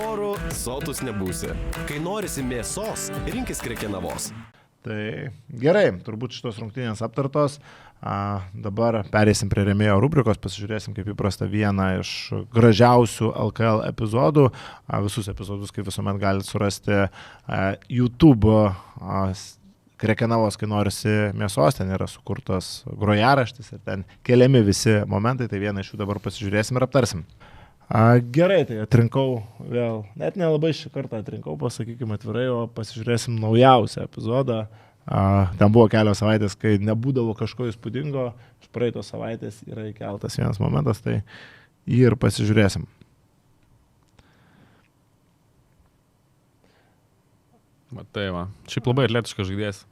Oru sotus nebūsi. Kai norisi mėsos, rinkis Krekenavos. Tai gerai, turbūt šitos rungtynės aptartos. Dabar perėsim prie rėmėjo rubrikos, pasižiūrėsim kaip įprasta vieną iš gražiausių LKL epizodų. Visus epizodus, kaip visuomet, galite surasti YouTube Krekenavos, kai norisi mėsos, ten yra sukurtas grojaraštis ir ten keliami visi momentai, tai vieną iš jų dabar pasižiūrėsim ir aptarsim. Gerai, tai atrinkau vėl, net nelabai šį kartą atrinkau, pasakykime atvirai, o pasižiūrėsim naujausią epizodą. Ten buvo kelios savaitės, kai nebūdavo kažko įspūdingo, iš praeitos savaitės yra įkeltas vienas momentas, tai jį ir pasižiūrėsim. Matai, va. Šiaip labai atletiškas žaidėjas.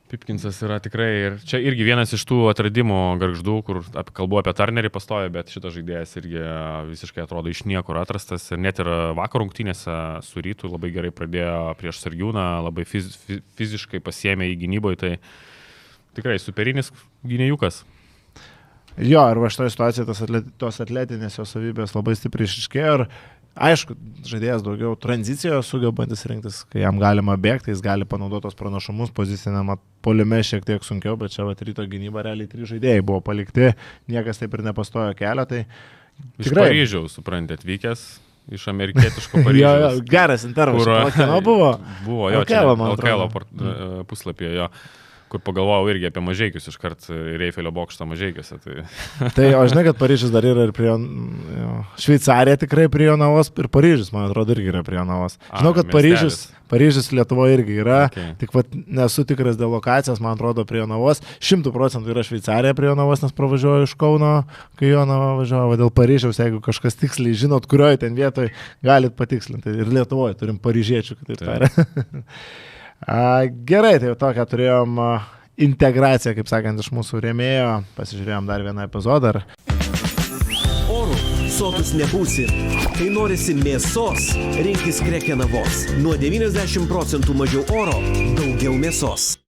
Pipkinsas yra tikrai, ir čia irgi vienas iš tų atradimų gargždų, kur kalbu apie Turnerį pastoja, bet šitas žaidėjas irgi visiškai atrodo iš niekur atrastas. Ir net ir vakar rungtynėse su Rytu labai gerai pradėjo prieš Sargiūną, labai fiziškai pasiėmė į gynyboje, tai tikrai superinis gynėjukas. Jo, ir va šitoje situacijoje tos atletinės jo savybės labai stipriai išryškėjo ir aišku, žaidėjas daugiau tranzicijoje sugebantis rinktis, kai jam galima bėgti, jis gali panaudoti tos pranašumus, poziciniam puolime šiek tiek sunkiau, bet čia Ryto gynyba realiai 3 žaidėjai buvo palikti, niekas taip ir nepastojo kelio, tai iš Paryžiaus, suprantate, atvykęs, iš amerikietiško Paryžiaus. Jo, geras intervas, LKL buvo? Buvo, jo, čia LKL puslapyje, jo. Kur pagalvojau irgi apie Mažeikius iškart ir Eifelio bokštą Mažeikiuose. Tai o žinai, kad Paryžius dar yra ir prie Šveicarija tikrai prie Jonavos ir Paryžius, man atrodo, irgi yra prie Jonavos. Žinau, kad Paryžius Lietuvoje irgi yra, tik nesu tikras dėl lokacijos, man atrodo, prie Jonavos. 100% yra Šveicarija prie Jonavos, nes pravažiuoju iš Kauno, kai Jonava važiuoju. Dėl Paryžiaus, jeigu kažkas tiksliai žinot, kurioje ten vietoje, galit patikslinti. Ir Lietuvoje turim paryžiečių, kitaip tariant. Gerai, tai tokią turėjom integraciją, kaip sakant, iš mūsų rėmėjo. Pasižiūrėjom dar vieną epizodą. Oru sotus nebūsi. Kai norisi mėsos, rinkis Krekenavos. Nuo 90% mažiau oro, daugiau mėsos.